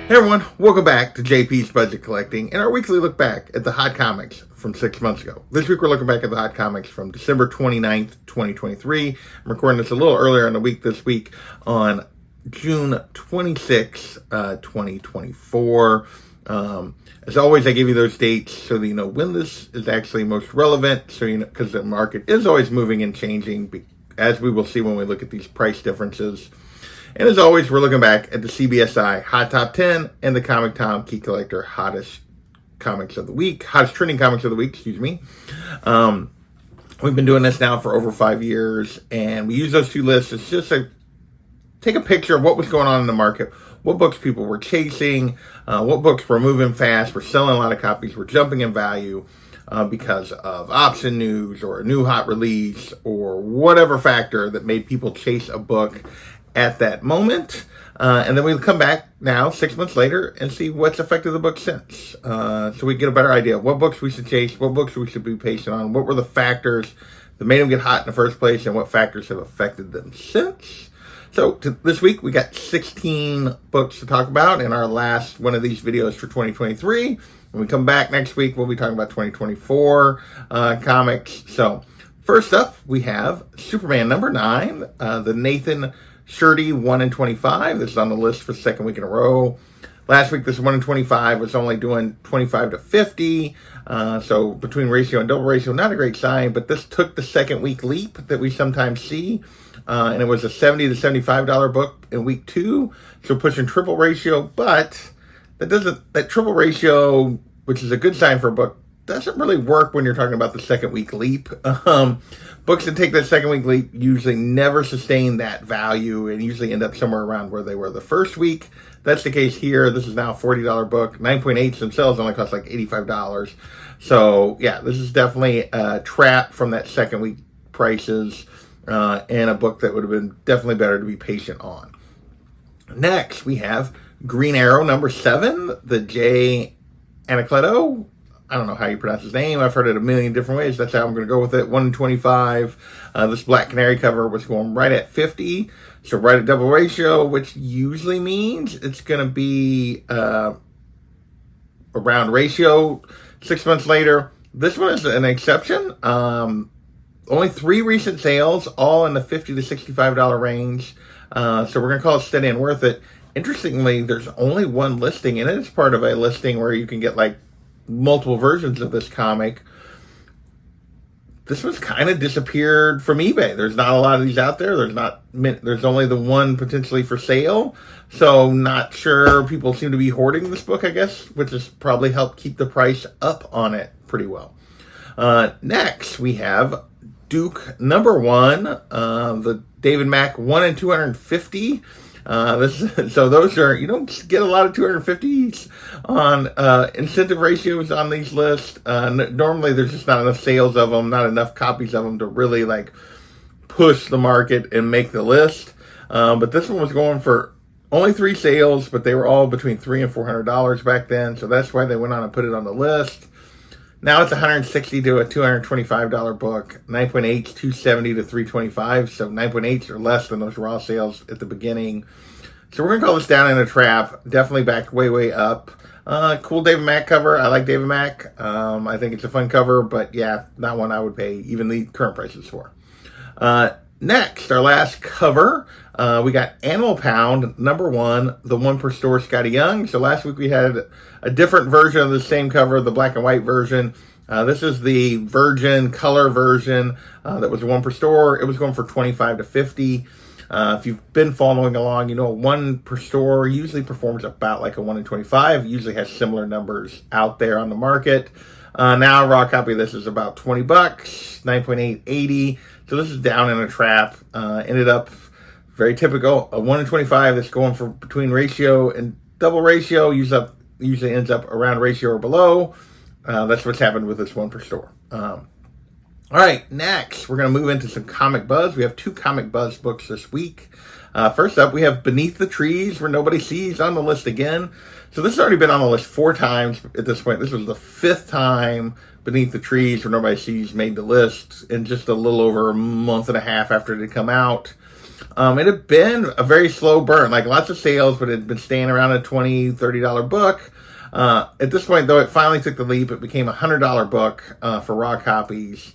Hey everyone, welcome back to JP's Budget Collecting and our weekly look back at the hot comics from 6 months ago. This week we're looking back at the hot comics from December 29th, 2023. I'm recording this a little earlier in the week this week on June 26th, 2024. As always, I give you those dates so that you know when this is actually most relevant, so you know, because the market is always moving and changing, as we will see when we look at these price differences. And as always, we're looking back at the CBSI Hot Top 10 and the Comic Tom Key Collector Hottest Comics of the Week, Hottest Trending Comics of the Week, excuse me. We've been doing this now for over 5 years, and we use those two lists as just take a picture of what was going on in the market, what books people were chasing, what books were moving fast, were selling a lot of copies, were jumping in value because of option news or a new hot release or whatever factor that made people chase a book at that moment. And then we'll come back now 6 months later and see what's affected the book since. So we get a better idea of what books we should chase, what books we should be patient on, what were the factors that made them get hot in the first place, and what factors have affected them since. So this week we got 16 books to talk about in our last one of these videos for 2023. When we come back next week, we'll be talking about 2024 comics. So first up, we have Superman number 9, the Nathan Shirty 1 in 25. This is on the list for the second week in a row. Last week, this 1 in 25 was only doing 25 to 50. So between ratio and double ratio, not a great sign, but this took the second week leap that we sometimes see. And it was a $70 to $75 book in week 2. So pushing triple ratio, but that triple ratio, which is a good sign for a book, doesn't really work when you're talking about the second week leap. Books that take that second week leap usually never sustain that value and usually end up somewhere around where they were the first week. That's the case here. This is now a $40 book. 9.8s themselves only cost like $85. So yeah, this is definitely a trap from that second week prices and a book that would have been definitely better to be patient on. Next, we have Green Arrow number 7, the Jay Anacleto. I don't know how you pronounce his name. I've heard it a million different ways. That's how I'm going to go with it. 1 in 25. This Black Canary cover was going right at 50. So right at double ratio, which usually means it's going to be around ratio 6 months later. This one is an exception. Only 3 recent sales, all in the $50 to $65 range. So we're going to call it steady and worth it. Interestingly, there's only one listing, and it's part of a listing where you can get like multiple versions of this comic. This one's kind of disappeared from eBay. There's not a lot of these out there. There's only the one potentially for sale. So not sure. People seem to be hoarding this book, I guess, which has probably helped keep the price up on it pretty well. Next, we have Duke number 1, the David Mack 1 in 250. So those are, you don't get a lot of 250s on incentive ratios on these lists. Normally there's just not enough sales of them, not enough copies of them to really like push the market and make the list. But this one was going for only 3 sales, but they were all between $300 and $400 back then. So that's why they went on and put it on the list. Now it's $160 to a $225 book. 9.8s, $270 to $325. So 9.8s are less than those raw sales at the beginning. So we're going to call this down in a trap. Definitely back way up. Cool David Mack cover. I like David Mack. I think it's a fun cover, but yeah, not one I would pay even the current prices for. Next, our last cover, we got Animal Pound number 1, the 1 per store Scotty Young. So last week we had a different version of the same cover, the black and white version. This is the Virgin color version that was 1 per store. It was going for 25 to 50. If you've been following along, you know a 1 per store usually performs about like a 1 in 25. Usually has similar numbers out there on the market. Now a raw copy of this is about $20, 9.8, 80. So this is down in a trap. Ended up very typical. A 1 in 25 that's going for between ratio and double ratio usually ends up around ratio or below. That's what's happened with this 1 per store. All right, next we're going to move into some Comic Buzz. We have 2 Comic Buzz books this week. First up, we have Beneath the Trees Where Nobody Sees on the list again. So this has already been on the list 4 times at this point. This was the 5th time Beneath the Trees Where Nobody Sees made the list in just a little over a month and a half after it had come out. It had been a very slow burn, like lots of sales, but it had been staying around a $20, $30 book. At this point, though, it finally took the leap. It became a $100 book for raw copies,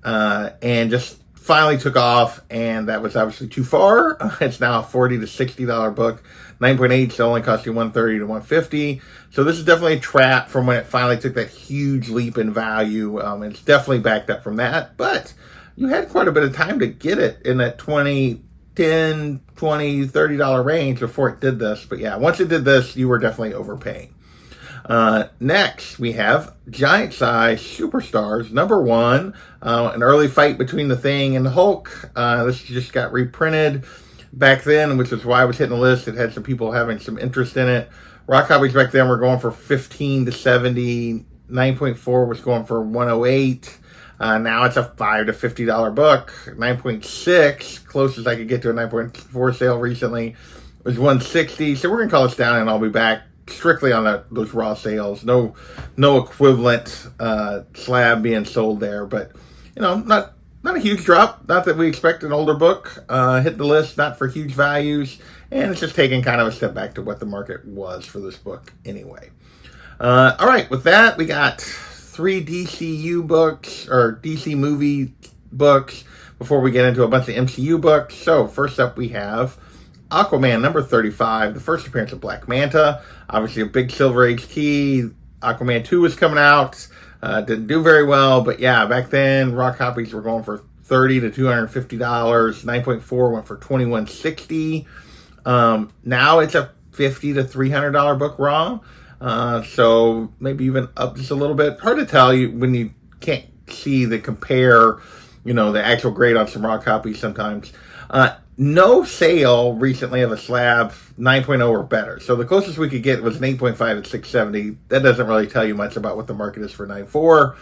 and just finally took off, and that was obviously too far. It's now a $40 to $60 book. 9.8, so only cost you $130 to $150. So this is definitely a trap from when it finally took that huge leap in value. It's definitely backed up from that, but you had quite a bit of time to get it in that $10, $20, $30 range before it did this. But yeah, once it did this, you were definitely overpaying. Next, we have Giant Size Superstars, #1, an early fight between the Thing and the Hulk. This just got reprinted back then, which is why I was hitting the list. It had some people having some interest in it. Raw copies back then were going for $15 to $70. 9.4 was going for $108. Now it's a $5 to $50 book. 9.6, closest I could get to a 9.4 sale recently, was $160. So we're going to call this down, and I'll be back strictly on those raw sales. No equivalent slab being sold there, but not a huge drop. Not that we expect an older book hit the list, not for huge values, and it's just taking kind of a step back to what the market was for this book anyway. All right, with that, we got 3 DCU books, or DC movie books, before we get into a bunch of MCU books. So first up, we have Aquaman #35, the first appearance of Black Manta. Obviously a big Silver Age key. Aquaman 2 was coming out. Didn't do very well, but yeah, back then raw copies were going for $30 to $250. 9.4 went for $21.60. Now it's a $50 to $300 book raw. So maybe even up just a little bit. Hard to tell you when you can't see the the actual grade on some raw copies sometimes. No sale recently of a slab 9.0 or better. So the closest we could get was an 8.5 at $670. That doesn't really tell you much about what the market is for 9.4.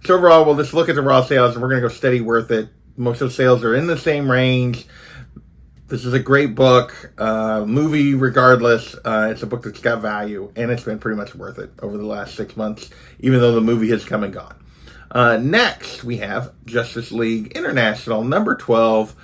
So overall, we'll just look at the raw sales, and we're going to go steady worth it. Most of the sales are in the same range. This is a great book. Movie, regardless, it's a book that's got value, and it's been pretty much worth it over the last 6 months, even though the movie has come and gone. Next, we have Justice League International, #12.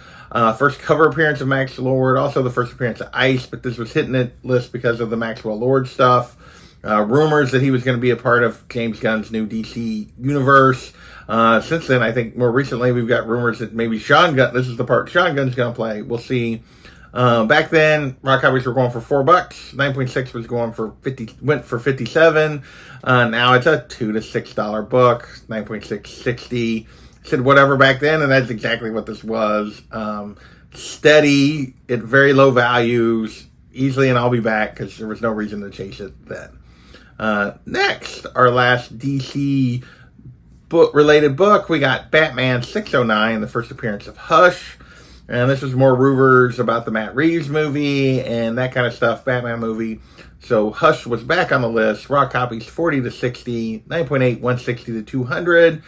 First cover appearance of Max Lord, also the first appearance of Ice, but this was hitting the list because of the Maxwell Lord stuff. Rumors that he was going to be a part of James Gunn's new DC universe. Since then, I think more recently, we've got rumors that maybe this is the part Sean Gunn's going to play. We'll see. Back then, raw copies were going for $4. 9.6 was going for went for $57. Now it's a $2 to $6 book. 9.6, $60. Said whatever back then, and that's exactly what this was. Steady at very low values, easily, and I'll be back because there was no reason to chase it then. Next, our last DC related book, we got Batman 609, the first appearance of Hush. And this was more rumors about the Matt Reeves movie and that kind of stuff, Batman movie. So Hush was back on the list. Raw copies $40 to $60, 9.8, $160 to $200.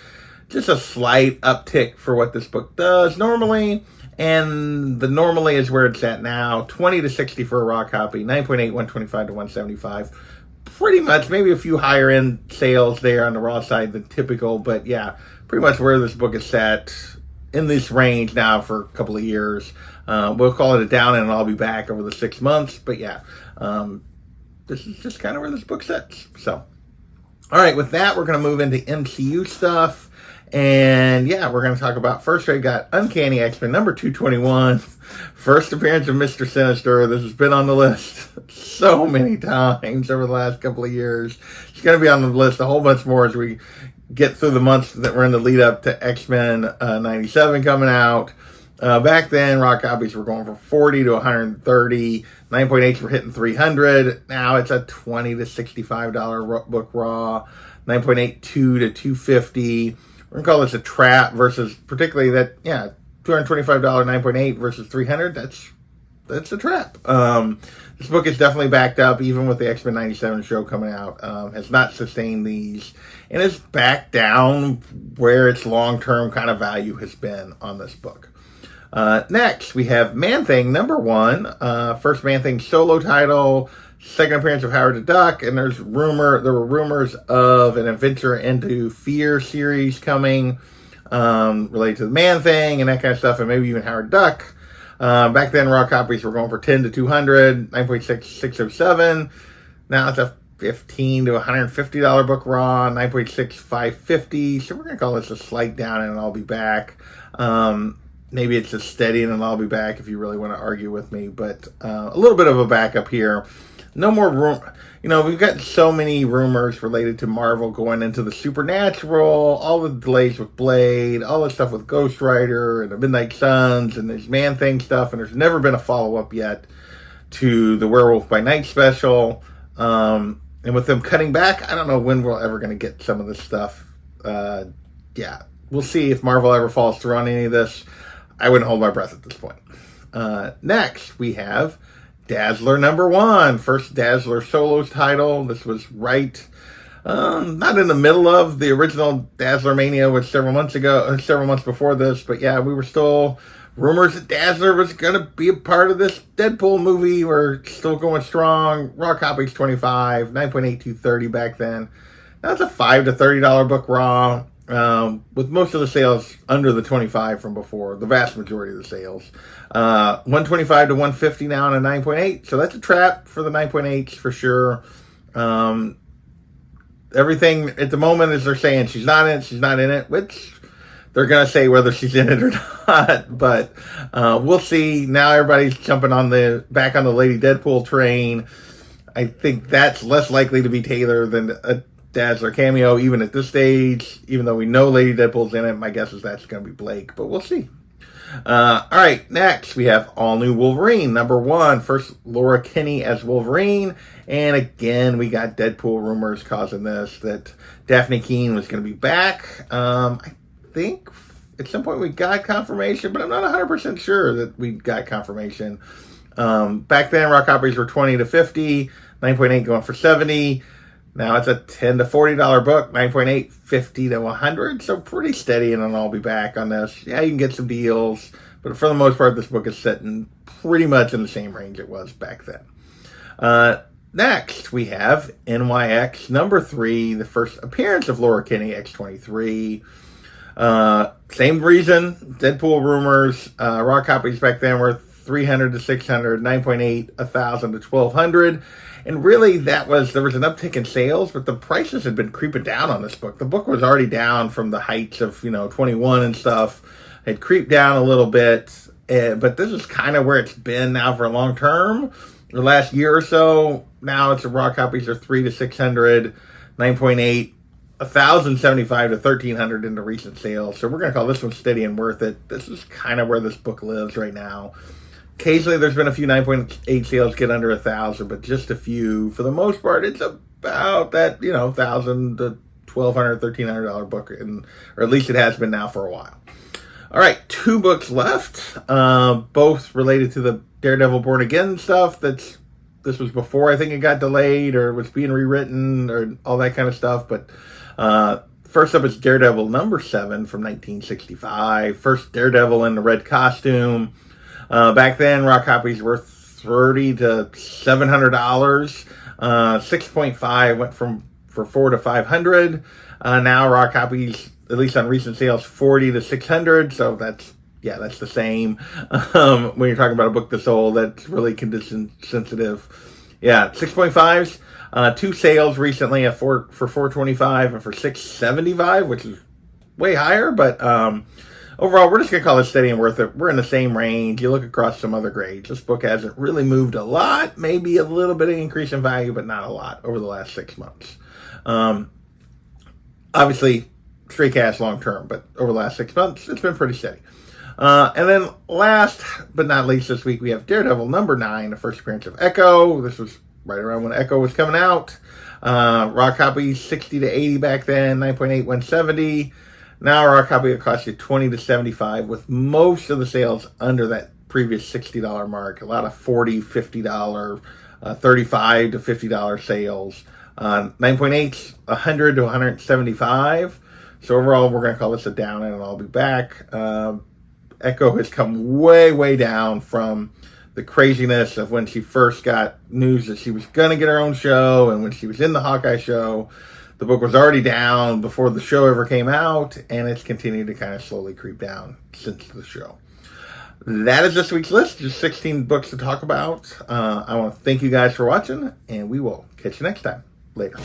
Just a slight uptick for what this book does normally. And the normally is where it's at now. $20 to $60 for a raw copy, 9.8, $125 to $175. Pretty much, maybe a few higher end sales there on the raw side than typical, but yeah, pretty much where this book is set in this range now for a couple of years. We'll call it a down, and I'll be back over the 6 months, but yeah, this is just kind of where this book sits. So, all right, with that, we're going to move into MCU stuff. And yeah, we're going to talk about, first we got Uncanny XMen #221, first appearance of Mr. Sinister. This has been on the list so many times over the last couple of years. It's going to be on the list a whole bunch more as we get through the months that we're in the lead up to X-Men 97 coming out. Back then, raw copies were going from $40 to $130. 9.8s were hitting $300. Now it's a $20 to $65 book raw. 9.82 to $250. We're going to call this a trap versus, particularly that, yeah, $225 9.8 versus $300. That's a trap. This book is definitely backed up, even with the X-Men 97 show coming out. Has not sustained these, and is back down where its long-term kind of value has been on this book. Next, we have ManThing #1. First ManThing solo title. Second appearance of Howard the Duck, and there were rumors of an Adventure into Fear series coming, related to the ManThing and that kind of stuff, and maybe even Howard Duck. Back then, raw copies were going for 10 to 200, 9.6, 607. Now it's a $15 to $150 book raw, 9.6, 550. So we're going to call this a slight down and I'll be back. Maybe it's a steady and I'll be back if you really want to argue with me. But a little bit of a backup here. No more room. We've got so many rumors related to Marvel going into the supernatural, all the delays with Blade, all the stuff with Ghost Rider and the Midnight Suns and this Man-Thing stuff, and there's never been a follow-up yet to the Werewolf by Night special. And with them cutting back, I don't know when we're ever going to get some of this stuff. We'll see if Marvel ever falls through on any of this. I wouldn't hold my breath at this point. Next, we have Dazzler #1, first Dazzler solos title. This was not in the middle of the original Dazzler Mania, which several months before this, but yeah, we were still rumors that Dazzler was going to be a part of this Deadpool movie. We're still going strong. Raw copies 25, 9.8 to 30 back then. Now it's a $5 to $30 book raw, with most of the sales under the 25 from before, the vast majority of the sales. 125 to 150 now on a 9.8, so that's a trap for the 9.8s for sure. Everything at the moment is they're saying she's not in it, which they're going to say whether she's in it or not, but we'll see. Now everybody's jumping back on the Lady Deadpool train. I think that's less likely to be Taylor than a Dazzler cameo, even at this stage. Even though we know Lady Deadpool's in it, my guess is that's going to be Blake, but we'll see. All right, next we have all new Wolverine #1, first Laura Kinney as Wolverine, and again we got Deadpool rumors causing this, that Daphne Keane was going to be back. I think at some point we got confirmation, but I'm not 100% sure that we got confirmation. Back then raw copies were 20 to 50, 9.8 going for 70. Now it's a $10 to $40 book, 9.8, 50 to 100, so pretty steady, and then I'll be back on this. Yeah, you can get some deals, but for the most part, this book is sitting pretty much in the same range it was back then. Next, we have NYX #3, the first appearance of Laura Kinney, X-23. Same reason, Deadpool rumors. Raw copies back then were 300 to 600, 9.8, 1,000 to 1,200. And really, there was an uptick in sales, but the prices had been creeping down on this book. The book was already down from the heights of, 21 and stuff. Had creeped down a little bit, but this is kind of where it's been now for a long term. The last year or so, now it's the raw copies are 300 to 600, 9.8, 1,075 to 1,300 into recent sales. So we're going to call this one steady and worth it. This is kind of where this book lives right now. Occasionally, there's been a few 9.8 sales get under 1,000, but just a few. For the most part, it's about that, $1,000 to $1,200, $1,300 book, or at least it has been now for a while. All right, 2 books left, both related to the Daredevil Born Again stuff. This was before I think it got delayed or was being rewritten or all that kind of stuff. But first up is Daredevil #7 from 1965. First Daredevil in the red costume. Back then, raw copies were $30 to $700. 6.5 went for $400 to $500. Now raw copies, at least on recent sales, $40 to $600. So that's the same. When you're talking about a book that's old, that's really condition sensitive. Yeah, 6.5s. 2 sales recently, for $425 and for $675, which is way higher, but overall, we're just going to call it steady and worth it. We're in the same range. You look across some other grades. This book hasn't really moved a lot. Maybe a little bit of increase in value, but not a lot over the last 6 months. Obviously, straight cash long term, but over the last 6 months, it's been pretty steady. And then last but not least this week, we have Daredevil #9, the first appearance of Ekko. This was right around when Ekko was coming out. Raw copies 60 to 80 back then, 9.8, 170. Now raw copy will cost you 20 to 75, with most of the sales under that previous $60 mark. A lot of $40, $50, $35 to $50 sales. 9.8, 100 to 175. So overall, we're going to call this a down, and I'll be back. Ekko has come way, way down from the craziness of when she first got news that she was going to get her own show, and when she was in the Hawkeye show. The book was already down before the show ever came out, and it's continued to kind of slowly creep down since the show. That is this week's list. Just 16 books to talk about. I want to thank you guys for watching, and we will catch you next time. Later.